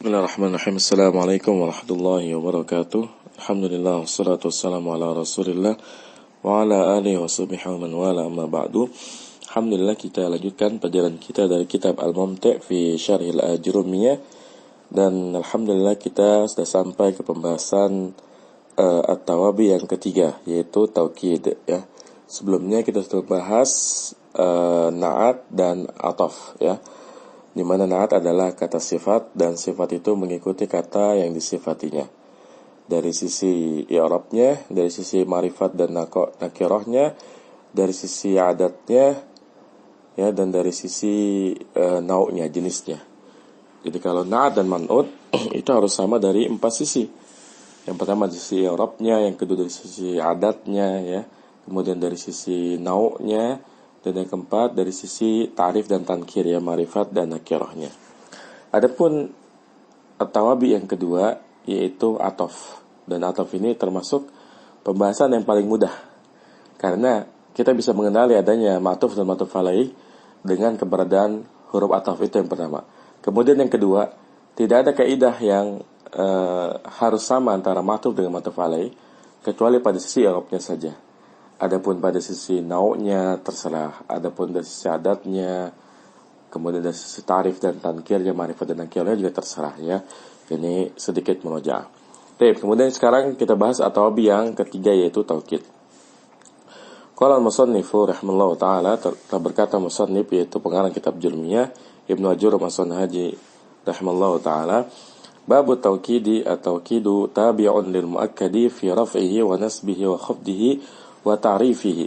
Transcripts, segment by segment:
Bismillahirrahmanirrahim. Assalamualaikum warahmatullahi wabarakatuh. Alhamdulillah wassalatu wassalamu ala Rasulillah wa ala alihi washabihi wa man wala amma ba'du. Alhamdulillah, kita lanjutkan pelajaran kita dari kitab Al-Mumti' fi Syarhil Ajurumiyah, dan alhamdulillah kita sudah sampai ke pembahasan At-Tawabi yang ketiga, yaitu taukid ya. Sebelumnya kita sudah bahas na'at dan ataf ya, di mana na'at adalah kata sifat dan sifat itu mengikuti kata yang disifatinya. Dari sisi i'rabnya, dari sisi ma'rifat dan nakirahnya, dari sisi adatnya ya, dan dari sisi nau'nya, jenisnya. Jadi kalau na'at dan man'ut itu harus sama dari 4 sisi. Yang pertama dari sisi i'rabnya, yang kedua dari sisi adatnya ya, kemudian dari sisi nau'nya, dan yang keempat dari sisi ta'rif dan tankir ya, ma'rifat dan nakirahnya. Adapun at-tawabi yang kedua yaitu ataf. Dan ataf ini termasuk pembahasan yang paling mudah, karena kita bisa mengenali adanya ma'tuf dan ma'tuf alaih dengan keberadaan huruf ataf. Itu yang pertama. Kemudian yang kedua, tidak ada kaidah yang harus sama antara ma'tuf dengan ma'tuf alaih, kecuali pada sisi i'rabnya saja. Adapun pada sisi nau'nya terserah, adapun dari sisi adatnya, kemudian dari sisi ta'rif dan tankirnya, ma'rifat dan nakirnya juga terserah ya. Ini sedikit murojaah. Baik, kemudian sekarang kita bahas at-tawabi yang ketiga, yaitu taukid. Qala al-musannifu rahimallahu ta'ala, telah berkata musannif, yaitu pengarang kitab Jurmiyah, Ibnu Ajurum As-Sanhaji rahimallahu ta'ala, babu taukidi at-taukidu tabi'un lil muakkadi fi raf'ihi wa nasbihi wa khafdihi wa ta'rifihi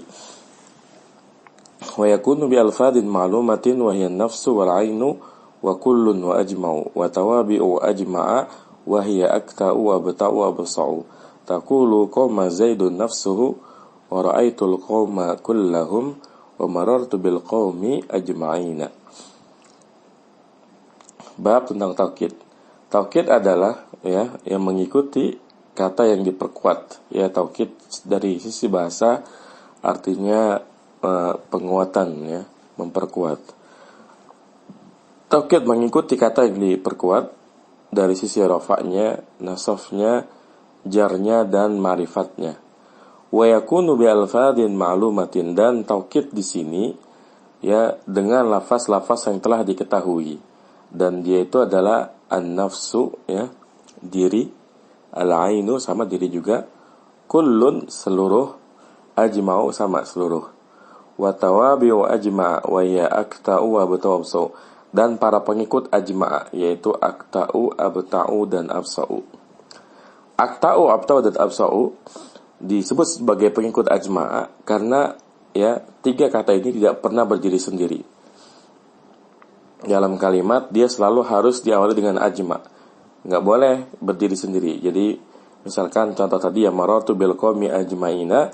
wa yakunu bi alfadin ma'lumatin wa hiya an-nafsu wal 'ainu wa kullun wa ajma'u wa tawabi'u ajma'a wa hiya akta'u wa bata'u wa basa'u taqulu qama zaidun nafsuhu wa ra'aitul qawma kullahum wa marartu bil qawmi ajma'ina. Bab tentang taukid. Taukid adalah ya yang mengikuti kata yang diperkuat ya. Taukid dari sisi bahasa artinya penguatan ya, memperkuat. Taukid mengikuti kata yang diperkuat dari sisi rafa'nya, nasafnya, jarnya dan ma'rifatnya. Wa yakunu bi alfadhin ma'lumatin, dan taukid di sini ya dengan lafaz-lafaz yang telah diketahui, dan dia itu adalah an-nafsu ya, diri, al-ainu sama diri juga, kullun seluruh, ajma'u sama seluruh, wa tawabi'u ajma' wa ya akta'u wa bata'u, dan para pengikut ajma' yaitu akta'u, abta'u dan absa'u. Akta'u, abta'u dan absa'u disebut sebagai pengikut ajma' karena ya tiga kata ini tidak pernah berdiri sendiri. Dalam kalimat dia selalu harus diawali dengan ajma', nggak boleh berdiri sendiri. Jadi misalkan contoh tadi ya, marartu bil qaumi ajma'ina,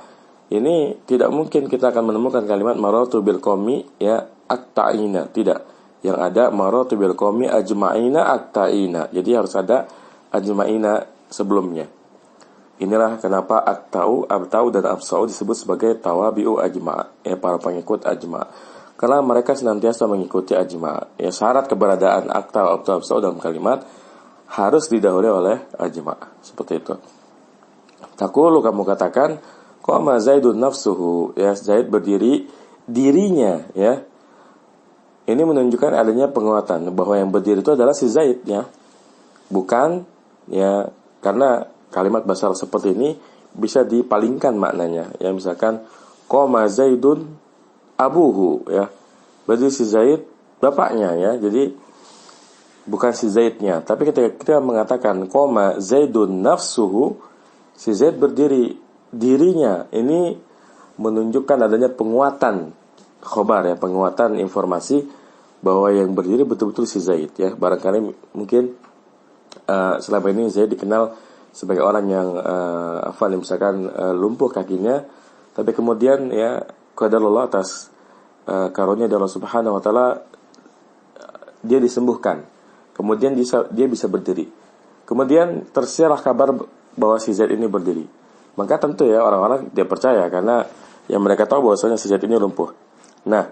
ini tidak mungkin kita akan menemukan kalimat marartu bil qaumi ya akta'ina, tidak. Yang ada marartu bil qaumi ajma'ina akta'ina, jadi harus ada ajma'ina sebelumnya. Inilah kenapa akta'u, abta'u dan absa'u disebut sebagai tawabi'u ajma' ya, para pengikut ajma', karena mereka senantiasa mengikuti ajma'. Ya, syarat keberadaan akta'u, abta'u, absa'u dalam kalimat harus didahului oleh ajma', seperti itu. Taqulu, kamu katakan, qama zaidun nafsuhu, ya Zaid berdiri dirinya ya. Ini menunjukkan adanya penguatan bahwa yang berdiri itu adalah si Zaid ya, bukan ya, karena kalimat bahasa seperti ini bisa dipalingkan maknanya ya. Misalkan qama zaidun abuhu ya, berarti si Zaid bapaknya ya, jadi bukan si Zaidnya. Tapi ketika kita mengatakan qama zaidun nafsuhu, si Zaid berdiri dirinya, ini menunjukkan adanya penguatan khobar ya, penguatan informasi bahwa yang berdiri betul-betul si Zaid ya. Barangkali mungkin selama ini Zaid dikenal sebagai orang yang misalkan lumpuh kakinya, tapi kemudian ya qadarullah atas karunia dari Allah Subhanahu wa taala dia disembuhkan. Kemudian dia bisa berdiri. Kemudian tersiarlah kabar bahwa si Zaid ini berdiri. Maka tentu ya orang-orang dia percaya, karena yang mereka tahu bahwasanya si Zaid ini lumpuh. Nah,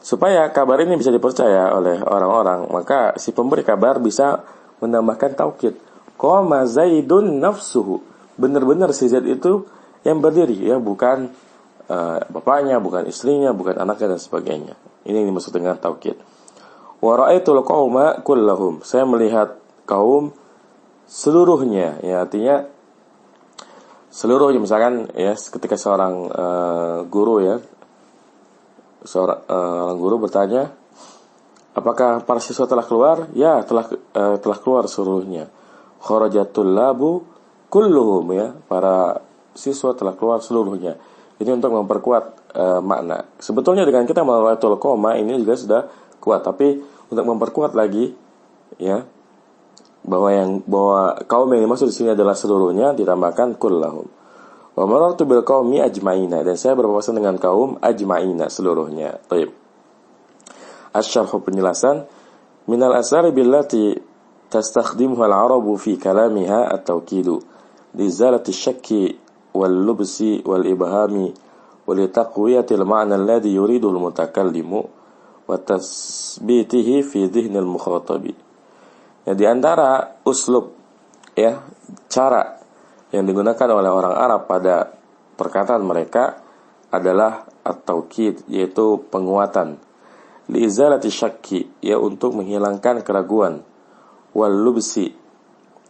supaya kabar ini bisa dipercaya oleh orang-orang, maka si pemberi kabar bisa menambahkan taukid. Qama Zaidun nafsuhu. Benar-benar si Zaid itu yang berdiri, ya, bukan bapaknya, bukan istrinya, bukan anaknya dan sebagainya. Ini yang dimaksud dengan taukid. Wa ra'aitul qauma kullahum. Saya melihat kaum seluruhnya, ya, artinya seluruhnya. Misalkan, ya, ketika seorang guru, ya, seorang guru bertanya, apakah para siswa telah keluar? Ya, telah keluar seluruhnya. Kharajatul labu kulluhum, ya, para siswa telah keluar seluruhnya. Ini untuk memperkuat makna. Sebetulnya dengan kita melawatul koma ini juga sudah kuat, tapi untuk memperkuat lagi, ya, bahwa kaum yang dimaksud di sini adalah seluruhnya, ditambahkan kullahum. Wa marartu bil qaumi ajma'ina, dan saya berpapasan dengan kaum ajma'ina seluruhnya. Baik. Asy-syarh, penjelasan. Minal asari billati tastakhdimuha al-arabu fi kalamiha at-tawkidu li izalati syakki wal lubsi wal ibhami wa li taqwiyati al-ma'na alladhi yuridu al-mutakallimu wa tasbitihi fi dhihni al-mukhatabi. Ya, di antara uslub, ya, cara yang digunakan oleh orang Arab pada perkataan mereka adalah at-taukid, yaitu penguatan. Li'izalati syakki, ya, untuk menghilangkan keraguan. Wal lubsi,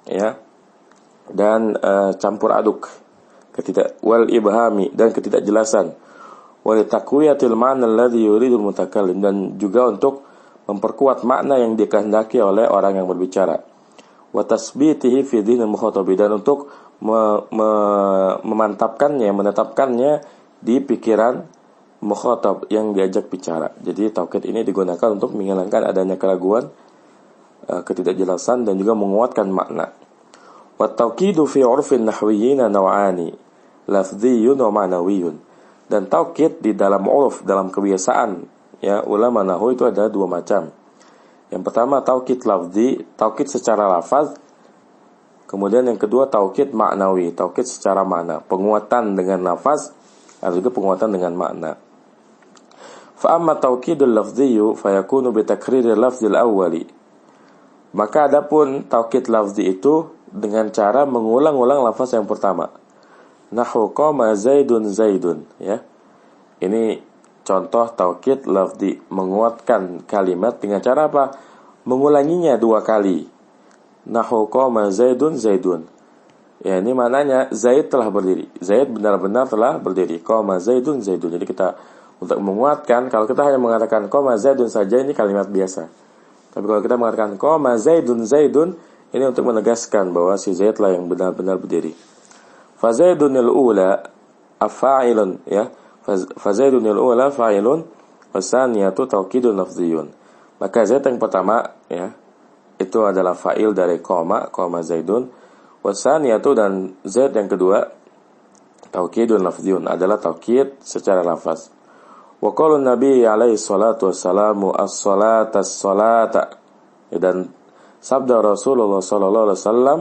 ya, dan campur aduk, wal ibhami, dan ketidakjelasan. Wal taqwiyatil ma'na alladhi yuridul mutakallim, dan juga untuk memperkuat makna yang dikehendaki oleh orang yang berbicara. Wa tasbitihi fi dhinil mukhatabi, dan untuk memantapkannya, menetapkannya di pikiran mukhatab yang diajak bicara. Jadi taukid ini digunakan untuk menghilangkan adanya keraguan, ketidakjelasan, dan juga menguatkan makna. Wa taukidu fi 'urfin nahwiyyin naw'ani, lafdhiyyun wa ma'nawiyyun. Dan taukid di dalam uruf, dalam kebiasaan, ya, ulama nahwu itu ada dua macam. Yang pertama taukid lafzi, taukid secara lafaz. Kemudian yang kedua taukid maknawi, taukid secara makna, penguatan dengan lafaz atau juga penguatan dengan makna. Fa amma taukidul lafziyyu fayakunu bi takriril lafzil awwali. Maka adapun taukid lafzi itu dengan cara mengulang-ulang lafaz yang pertama. Nahwu qama Zaidun Zaidun, ya. Ini contoh taukid lafzi, menguatkan kalimat dengan cara apa? Mengulanginya dua kali. Nahwu qama Zaidun Zaidun. Ya, ini maknanya Zaid telah berdiri. Zaid benar-benar telah berdiri. Qama Zaidun Zaidun. Jadi kita untuk menguatkan, kalau kita hanya mengatakan qama Zaidun saja, ini kalimat biasa. Tapi kalau kita mengatakan qama Zaidun Zaidun, ini untuk menegaskan bahwa si Zaid lah yang benar-benar berdiri. Fa Zaidunil ula af'ilun, ya. Fa Zaidunil ula fa'ilun wa tsaniyatu taukidun lafziyun. Maka Zaid yang pertama, ya, itu adalah fa'il dari qama Zaidun. Wa tsaniyatu, dan Zaid yang kedua, taukidun lafziyun, adalah taukid secara lafaz. Wa qala Nabi alaihi salatu wassalamu as-salata as-salata. Dan sabda Rasulullah sallallahu alaihi wasallam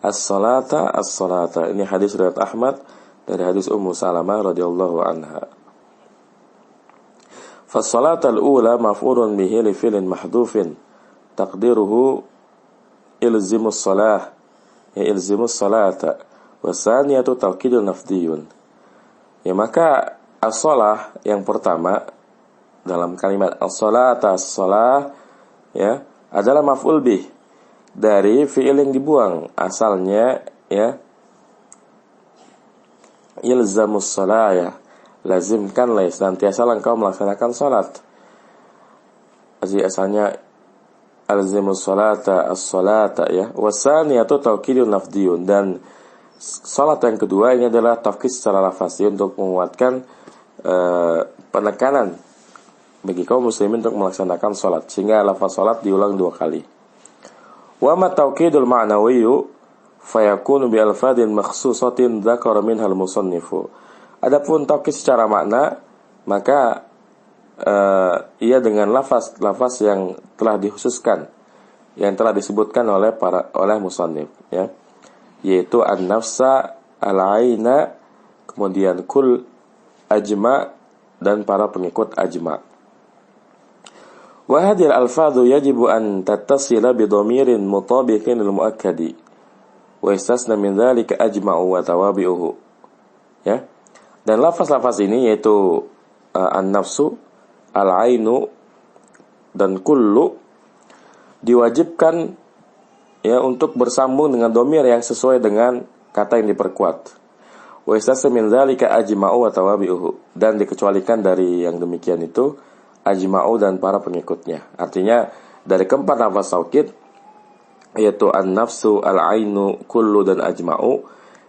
as-salata as-salata. Ini hadis riwayat Ahmad dari hadis Ummu Salamah radhiyallahu anha. Fa-salata al-ula maf'ulun bihi li fi'lin mahdhufin taqdiruhu ilzimus salah, ya, ilzimus salata. Wa tsaniyatu taukidun lafdhiyun. Ya, maka as-shalah yang pertama dalam kalimat as-salata as-salah, ya, adalah maf'ul bih dari fi'il yang dibuang. Asalnya, ya, ilzamus salah, ya, lazimkanlah, senantiasa engkau melaksanakan salat. Jadi asalnya alzimus salata as-salata, ya. Wasaniyatu taukidun lafdiyun, dan salat yang kedua ini adalah taukid secara lafaz, untuk menguatkan penekanan bagi kaum muslimin untuk melaksanakan salat, sehingga lafaz salat diulang dua kali. Wa ma taukidul ma'nawiyyu fayakunu bi alfadin makhsusatin dzakara minhal musannifu. Adapun taukid secara makna, maka ia dengan lafaz yang telah dikhususkan, yang telah disebutkan oleh musannif, ya, yaitu an-nafsa, al-aina, kemudian kul, ajma, dan para pengikut ajma. Wa hadhihi al-alfadhu yajibu an tattasila bi dhamirin mutabiqin lil muakkadi wa istasna min dzalika ajma'u wa tawabi'uhu. Ya. Dan lafaz-lafaz ini yaitu an-nafsu, al-ainu dan kullu diwajibkan ya untuk bersambung dengan dhamir yang sesuai dengan kata yang diperkuat. Wa istasna min dzalika ajma'u wa tawabi'uhu, dan dikecualikan dari yang demikian itu ajma'u dan para pengikutnya. Artinya dari keempat lafaz taukid yaitu an-nafsu, al-ainu, kullu dan ajma'u,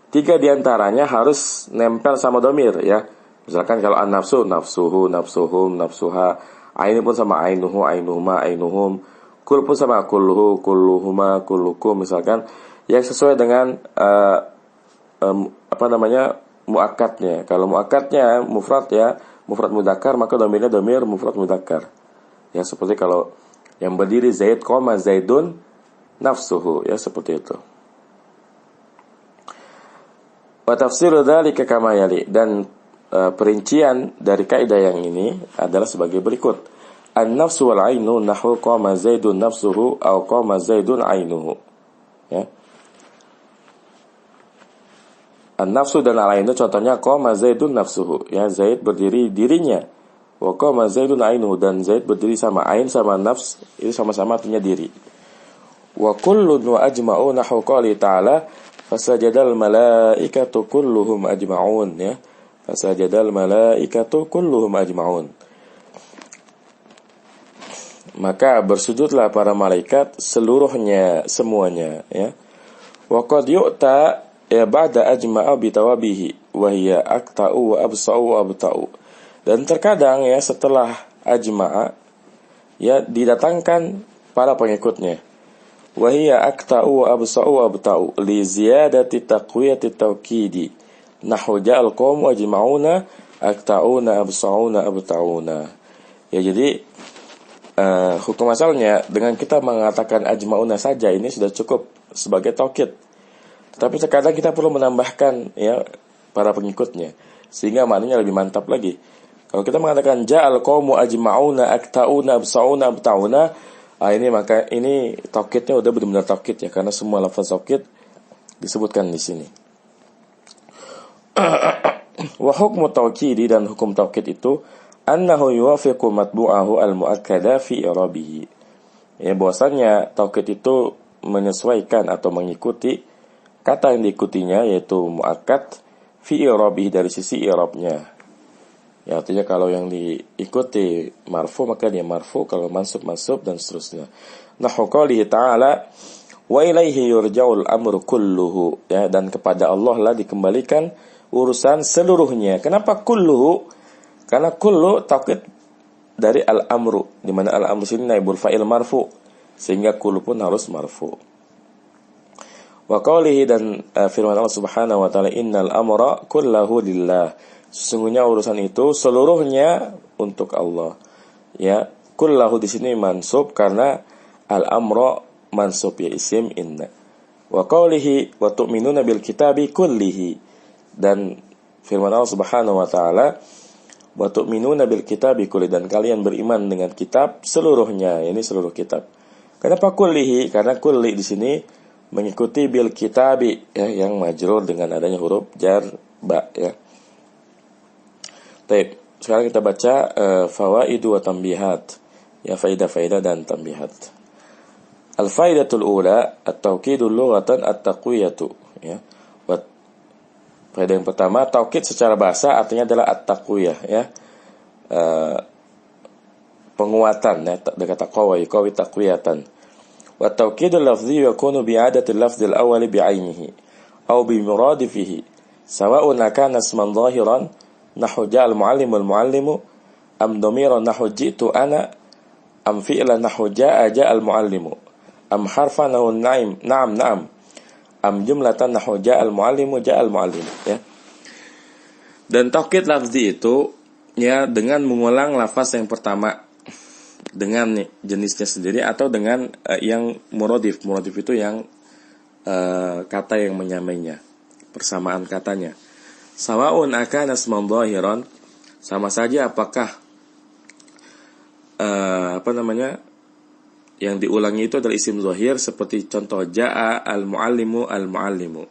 3 diantaranya harus nempel sama dhamir ya. Misalkan kalau an-nafsu, nafsuhu, nafsuhum, nafsuha, ainu pun sama ainuhu, ainuhuma, ainuhum, kul pun sama kulluhu, kulluhuma, kullukum, misalkan yang sesuai dengan muakkadnya. Kalau muakkadnya mufrad ya, mufrad mudzakkar, maka dhamirnya dhamir mufrad mudzakkar. Ya seperti kalau yang berdiri Zaid, Zaidun nafsuhu, ya seperti itu. Wa tafsiru dzalika kama yali, dan perincian dari kaidah yang ini adalah sebagai berikut. An-nafsu wal ainu nahwu qama Zaidun nafsuhu aw qama Zaidun ainuhu. Ya. An-nafsu dan al-ainu contohnya qama Zaidun nafsuhu, ya Zaid berdiri dirinya. Wa qama Zaidun ainuhu, dan Zaid berdiri sama ain sama nafs, itu sama-sama artinya diri. Wa kullun wa ajma'u nahwu qouli ta'ala fasajadal malaikatu kulluhum ajma'un, ya. Fasajadal malaikatu kulluhum ajma'un. Maka bersujudlah para malaikat seluruhnya, semuanya, ya. Wa qad yu'ta ya ba'da ajma'a bitawabihi wa hiya aqta'u wa absa'u wa abta'u. Dan terkadang ya setelah ajma'a ya didatangkan para pengikutnya. Wa hiya aqta'u wa absa'u wa abta'u li ziyadati taqwiyati tawkidi nahwu ja'al qawm ajma'una aqta'una absa'una abta'una. Ya jadi hukum asalnya dengan kita mengatakan ajma'una saja ini sudah cukup sebagai taukid. Tapi terkadang kita perlu menambahkan ya para pengikutnya sehingga maknanya lebih mantap lagi. Kalau kita mengatakan ja'al qaumu ajma'una aqta'una absa'una abta'una, maka ini taukidnya udah benar-benar taukid ya, karena semua lafaz taukid disebutkan di sini. Wa hukmu taukidi, dan hukum taukid itu annahu yuwafiqu matbu'ahu al-muakkada fi i'rabihi. Ya bahwasanya taukid itu menyesuaikan atau mengikuti kata yang diikutinya yaitu muakkad fi i'rabihi, dari sisi i'rabnya. Ya artinya kalau yang diikuti marfu maka dia marfu, kalau mansub mansub dan seterusnya. Nahwu qoulihi ta'ala wa ilaihi yurja'ul amru kulluhu, ya, dan kepada Allah lah dikembalikan urusan seluruhnya. Kenapa kulluhu? Karena kullu taukid dari al-amru, di mana al-amru sini naibul fa'il marfu, sehingga kullu pun harus marfu. Wa qoulihi, dan firman Allah Subhanahu wa taala, innal amra kullahu lillah, sesungguhnya urusan itu seluruhnya untuk Allah. Ya, kullahu di sini mansub karena al-amra mansub, ya isim inna. Wa qoulihi wa tu'minuna bil kitabi kullihi, dan firman Allah Subhanahu wa taala wa tu'minuna bil kitabi kulli, dan kalian beriman dengan kitab seluruhnya, ini seluruh kitab. Kenapa kullihi? Karena kulli di sini mengikuti bil kitabi, ya, yang majrur dengan adanya huruf jar ba, ya. Baik, sekarang kita baca fawaidu wa tambihat, ya, faidah-faidah dan tambihat. Al-faidatul ula at-tawkidul lughatan at-taqwiyatu, ya. Faedah yang pertama, taukid secara bahasa artinya adalah at-taqwiyah, ya. Penguatan, ya, dari kata qawi taqwiyatan. Wa tawkidul lafzi yakunu bi'adatil lafzil awwali bi'ainihi aw bi muradifihi sawa'un kana isman zahiran nahwu ja'al muallimul muallimu am dhamiran nahwu ji'tu ana am fi'lan nahwu ja'a ja'al muallimu am harfan nahwu na'am am jumlatan nahwu ja'al muallimu ja'al muallimu, ya. Dan taukid lafzi itu ya dengan mengulang lafaz yang pertama dengan jenisnya sendiri atau dengan yang muradif itu yang kata yang menyamainya, persamaan katanya. Sawa'un akana isman zahiran, sama saja apakah yang diulangi itu adalah isim zahir, seperti contoh jaa al-muallimu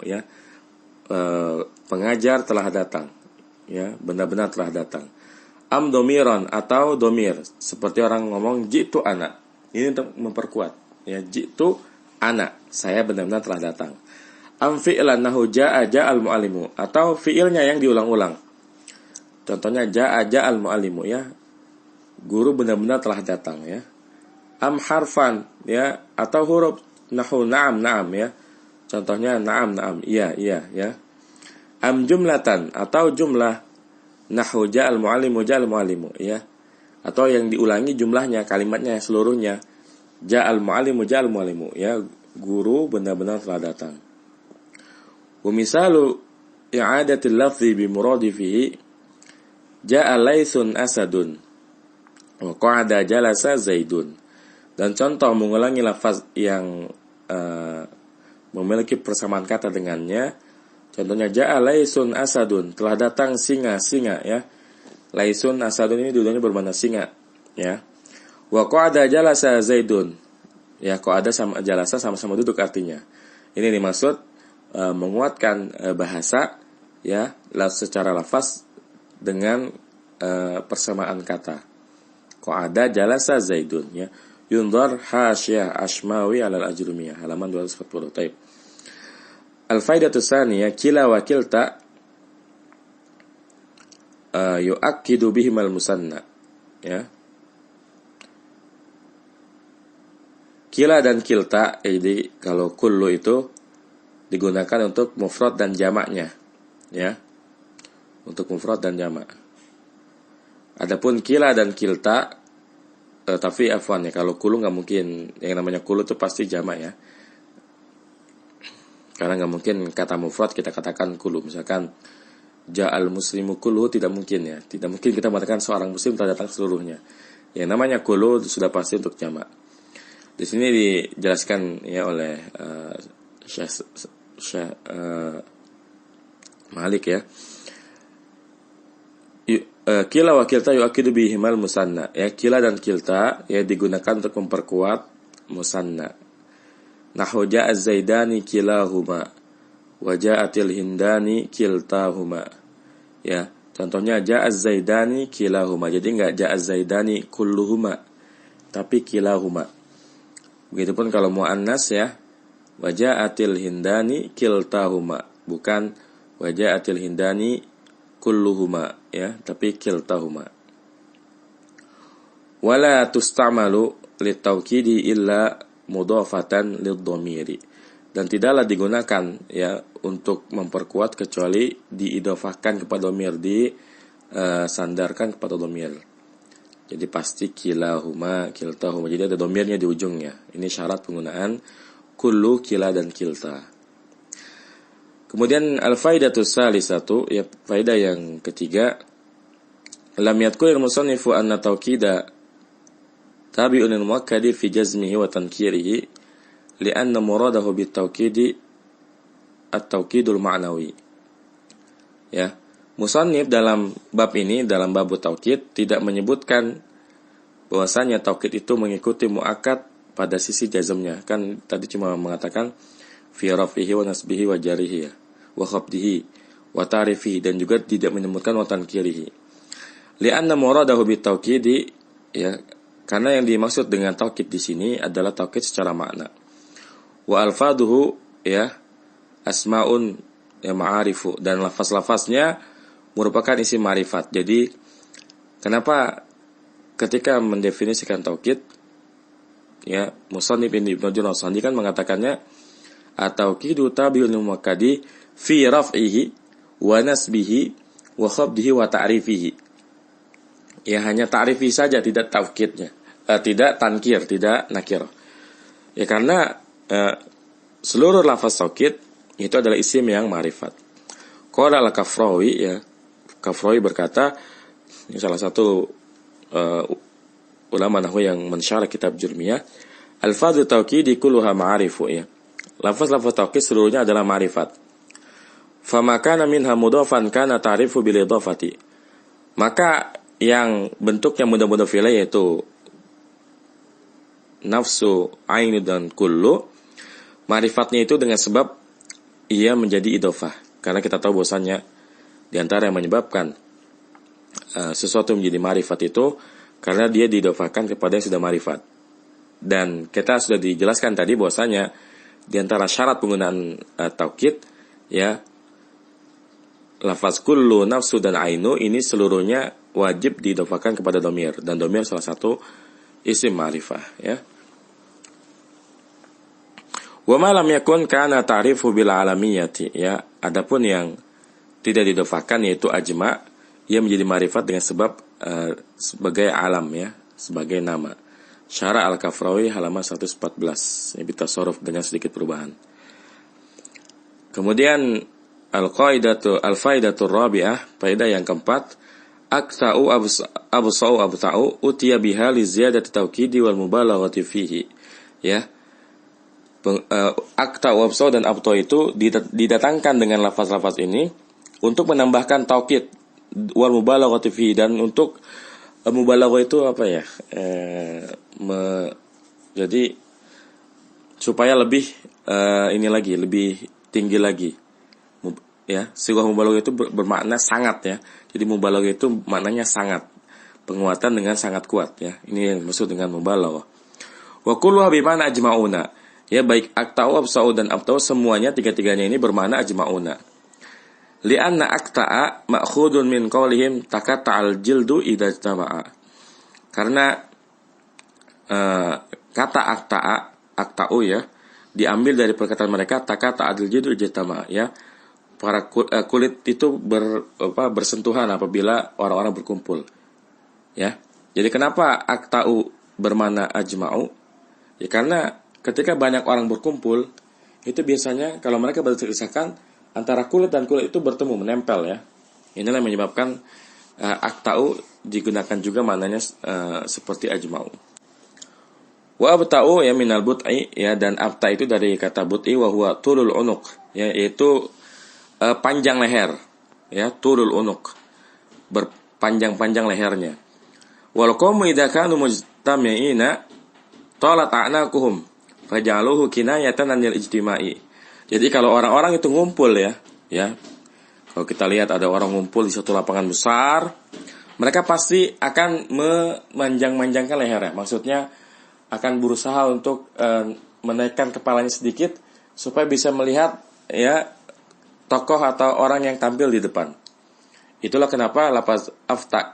ya. Pengajar telah datang, ya, benar-benar telah datang. Am domiron, atau domir, seperti orang ngomong jitu anak. Ini untuk memperkuat, ya, jitu anak, saya benar-benar telah datang. Am fi'lan nahu jaa al muallimu, atau fi'ilnya yang diulang-ulang. Contohnya jaa al muallimu, ya, guru benar-benar telah datang, ya. Am harfan, ya, atau huruf nahu na'am, ya. Contohnya na'am, iya, ya. Am jumlatan, atau jumlah nahu ja'al muallimu, ya. Atau yang diulangi jumlahnya, kalimatnya seluruhnya. Ja'al muallimu, ya. Guru benar-benar telah datang. Wa misalu i'adatil lafzi bi muradifihi ja'a laysun asadun wa qa'ada jalasa zaidun. Dan contoh mengulangi lafaz yang memiliki persamaan kata dengannya. Contohnya ja'a laysun asadun, telah datang singa, ya. Laysun asadun ini dulunya bermakna singa, ya. Wa qa'ada jalasa zaidun, ya, qa'ada sama jalasa sama-sama duduk artinya. Ini dimaksud menguatkan bahasa, ya, secara lafaz dengan persamaan kata. Qa'ada jalasa zaidun, ya. Yundar hasyah Ashmawi alal ajrumiyah, halaman 240. Taib. Al-faidatu tsaniyah, kila wa kilta yu'akkidu bihimal musanna, ya. Kila dan kilta, jadi kalau kullu itu digunakan untuk mufrad dan jamaknya, ya. Untuk mufrad dan jamak. Adapun kila dan kilta, tapi afwan, ya, kalau kulu nggak mungkin, yang namanya kulu itu pasti jamak, ya, karena nggak mungkin kata mufrad kita katakan kulu. Misalkan ja'al muslimu kulu, tidak mungkin, ya, tidak mungkin kita mengatakan seorang muslim telah datang seluruhnya. Yang namanya kulu sudah pasti untuk jamak. Di sini dijelaskan, ya, oleh Syekh Malik, ya. Kila wa kilta yu'akkidu bihimal musanna, ya, kila dan kilta, ya, digunakan untuk memperkuat musanna. Nahu ja'az zaidani kilahuma wa ja'atil hindani kiltahuma, ya. Contohnya ja'az zaidani kilahuma, jadi enggak ja'az zaidani kulluhuma, tapi kilahuma. Begitupun kalau muannas, ya, wa ja'atil hindani kiltahuma, bukan wa ja'atil hindani kulluhuma, ya, tapi kiltahuma. Wala tustamalu litawkidi illa mudhafatan lidhamiri, dan tidaklah digunakan, ya, untuk memperkuat kecuali diidhafahkan kepada dhamir, sandarkan kepada dhamir. Jadi pasti kilahuma, kiltahuma, jadi ada dhamirnya di ujungnya. Ini syarat penggunaan kullu, kila dan kilta. Kemudian al-faidatu tsalisatu, ya, faedah yang ketiga, lam yadhkuril musannifu anna tawkida tabi'un al-muakkadi fi jazmihi wa tankirihi li'anna muradahu bitawkidi at-tawkidul ma'nawi, ya. Musannif dalam bab ini, dalam bab taukid, tidak menyebutkan bahwasanya taukid itu mengikuti muakkad pada sisi jazmnya. Kan tadi cuma mengatakan fi rafihi wa nasbihi wa jarihi, ya, wa khabdihi wa ta'rifihi, dan juga tidak menyebutkan wa tankirihi. Li'anna muradahu bitawkidi, ya, karena yang dimaksud dengan taukid di sini adalah taukid secara makna. Wa alfaduhu, ya, asmaun, ya, ma'arifu, dan lafaz-lafaznya merupakan isim ma'rifat. Jadi kenapa ketika mendefinisikan taukid, ya, musannif Ibnu Jurasandi kan mengatakannya at-taukidu tabi'un muakkadi fi raf'ihi wa nasbihi wa khabdihi wa ta'rifihi. Ya, hanya ta'rifi saja, tidak taukidnya, tidak tankir, tidak nakir. Ya, karena seluruh lafaz taukid itu adalah isim yang ma'rifat. Qala al-Kafrawi, ya, Kafrawi berkata, ini salah satu ulama nahwu yang mensyarah kitab Jurmiyah, al-fadhu taukidi kulluha ma'arifu, ya. Lafaz-lafaz taukid seluruhnya adalah ma'rifat. Fama kana minha mudhafan kana ta'rifu bil idhafati. Maka yang bentuknya mudhaf ilaih, yaitu nafsu, ainu dan kullu, ma'rifatnya itu dengan sebab ia menjadi idhofah. Karena kita tahu bahwasannya di antara yang menyebabkan sesuatu menjadi ma'rifat itu karena dia diidhofahkan kepada yang sudah ma'rifat. Dan kita sudah dijelaskan tadi bahwasanya di antara syarat penggunaan taukid, ya, lafaz kullu, nafsu dan ainu ini seluruhnya wajib diidhofahkan kepada dhamir, dan dhamir salah satu isim ma'rifah, ya. Wa ma lam yakun kana ta'rifu bil alamiyati, ya. Adapun yang tidak diidhofahkan yaitu ajma, ia menjadi ma'rifat dengan sebab sebagai alam, ya, sebagai nama. Syara Al-Kafrawi halaman 114, ini bitasarruf dengan sedikit perubahan. Kemudian al-faidatul rabi'ah, faedah yang keempat, akta'u absa'u utiya biha li ziyadati tawkidi wal mubalaghati fihi, ya. Akta'u absa'u dan abta'u itu didatangkan dengan lafaz-lafaz ini untuk menambahkan taukid wal mubalaghati fihi, dan untuk mubalaghah itu apa ya? Jadi supaya lebih lebih tinggi lagi. Ya, sighah mubalaghah itu bermakna sangat, ya. Jadi mubalaghah itu maknanya sangat. Penguatan dengan sangat kuat, ya. Ini yang maksud dengan mubalaghah. Wa kulluha bi ma'na ajma'una. Ya, baik akta'u, absa'u dan abta'u semuanya tiga-tiganya ini bermakna ajma'una. Li'anna akta'a ma'khudun min qawlihim takatta'al jildu idza jtama'a. Karena kata akta'u, ya, diambil dari perkataan mereka takatta'al jildu idza jtama'a, ya. Para kulit itu bersentuhan apabila orang-orang berkumpul, ya. Jadi kenapa akta'u bermakna ajma'u? Ya karena ketika banyak orang berkumpul, itu biasanya kalau mereka berdesak-desakan, antara kulit dan kulit itu bertemu, menempel, ya. Inilah yang menyebabkan akta'u digunakan juga maknanya seperti ajma'u. Wa abta'u, ya, minal but'i, ya, dan abta itu dari kata but'i, wa huwa tulul unuq, ya, yaitu panjang leher, ya, tulul unuq, berpanjang-panjang lehernya. Wal qawmu idza kanu mujtami'ina talat a'naquhum faj'aluhu kinayatan 'anil ijtima'i. Jadi kalau orang-orang itu ngumpul, ya. Kalau kita lihat ada orang ngumpul di satu lapangan besar, mereka pasti akan memanjang-manjangkan lehernya. Maksudnya akan berusaha untuk menaikkan kepalanya sedikit supaya bisa melihat, ya, tokoh atau orang yang tampil di depan. Itulah kenapa lafaz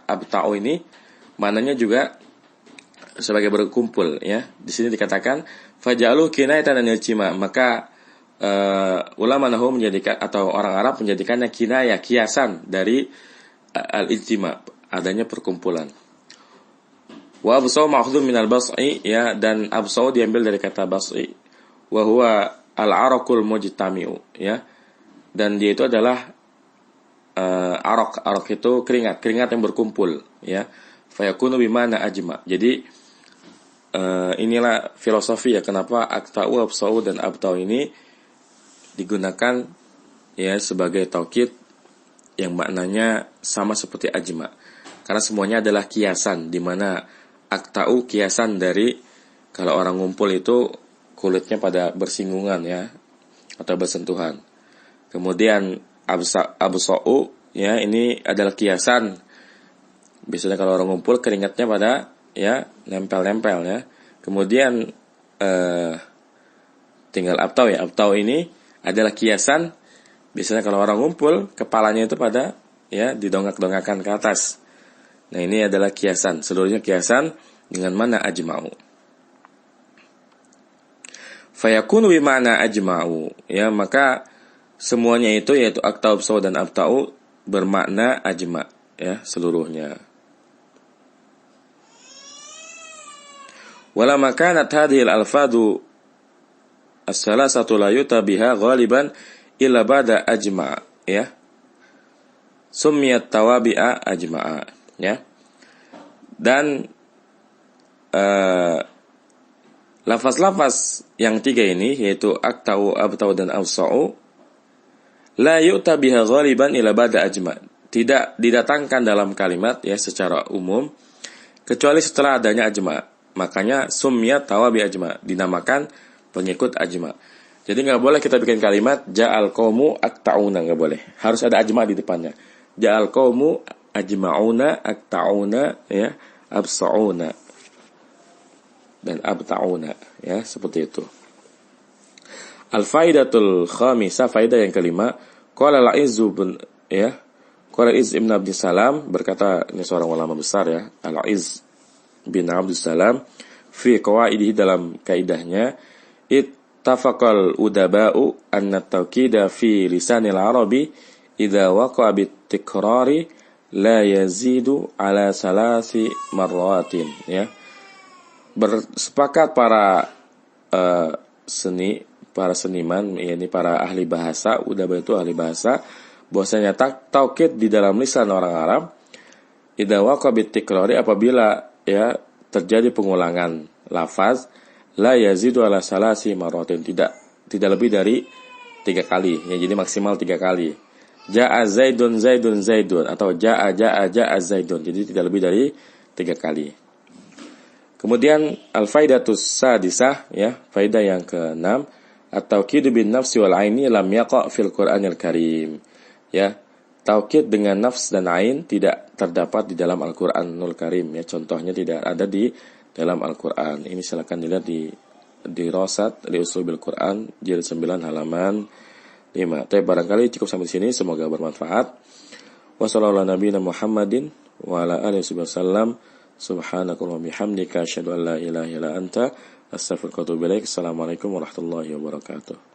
abta'u ini maknanya juga sebagai berkumpul, ya. Di sini dikatakan faj'aluhu kinayatan 'anil ijtima', maka ulama nahwu menjadikan, atau orang Arab menjadikannya kinayah, kiasan dari al-ijtima', adanya perkumpulan. Wa absa'u ma'khudun minal bas'i, ya, dan absa'u diambil dari kata bas'i, wa huwa al-araqul mujtami'u, ya, dan dia itu adalah araq itu keringat yang berkumpul, ya. Fayakunu bimana ajma'. Jadi inilah filosofi, ya, kenapa akta'u, absa'u dan abta'u ini digunakan, ya, sebagai taukid yang maknanya sama seperti ajma'. Karena semuanya adalah kiasan, di mana akta'u kiasan dari kalau orang ngumpul itu kulitnya pada bersinggungan, ya, atau bersentuhan. Kemudian absa'u, ya, ini adalah kiasan. Biasanya kalau orang ngumpul keringatnya pada, ya, nempel-nempel, ya. Kemudian tinggal abta'u, ya. Abta'u ini adalah kiasan. Biasanya kalau orang ngumpul kepalanya itu pada, ya, didongak-dongakkan ke atas. Nah, ini adalah kiasan. Seluruhnya kiasan dengan mana ajma'u. Fayakunu bimana ajma'u, ya, maka semuanya itu, yaitu akta'u, absa'u dan abta'u bermakna ajma', ya, seluruhnya. Wala makanat hadhil alfadu as-salasatu la yutabiha ghaliban illa ba'da ajma', ya. Summiyat tawabi'a ajma'a, ya. Dan lafaz-lafaz yang tiga ini, yaitu akta'u, abta'u dan absa'u, la yutabiha ghaliban illa ba'da ajma', tidak didatangkan dalam kalimat, ya, secara umum kecuali setelah adanya ajma'. Makanya sumyat tawabi ajma, dinamakan pengikut ajma. Jadi nggak boleh kita bikin kalimat ja'al qaumu akta'una, nggak boleh. Harus ada ajma di depannya. Ja'al qaumu ajma'una akta'una, ya, absa'una dan abta'una, ya, seperti itu. Al-faidatul khamisah, faidah yang kelima, qala al-Izz bin, ya, qala Izz ibn Abdus Salam, berkata, ini seorang ulama besar, ya, Al-Izz bin Abdus Salam, fi qawaidihi, dalam kaidahnya, ittafaqal udaba'u anna tawkida fi lisanil arabi idza waqa'a bit-tikrari la yazidu ala salasi marratin, ya. Bersepakat para para seniman, yakni para ahli bahasa, udaba itu ahli bahasa, bahwasanya taukid di dalam lisan orang Arab idza waqa'a bit-tikrari, apabila, ya, terjadi pengulangan lafaz, la yazidu ala salasi marratin, tidak lebih dari 3 kali, ya, jadi maksimal 3 kali. Ja'a zaidun zaidun zaidun, atau ja'a zaidun, jadi tidak lebih dari 3 kali. Kemudian al-faidatus sadisah, ya, faidah yang ke-6, at-taukidu bin nafsi wal aini lam yaqa' fil Qur'anil Karim. Ya, taukid dengan nafs dan ain tidak terdapat di dalam Al-Qur'anul Karim, ya. Contohnya tidak ada di dalam Al-Qur'an. Ini silakan dilihat di Rosat li Uslubil Qur'an jilid 9 halaman 5. Tapi barangkali cukup sampai sini, semoga bermanfaat. Wassallallahu ala nabiyina Muhammadin wa ala alihi wasallam. Subhanakallahumma bihamdika asyhadu an la ilaha illa anta astaghfiruka wa atubu ilaik. Assalamualaikum warahmatullahi wabarakatuh.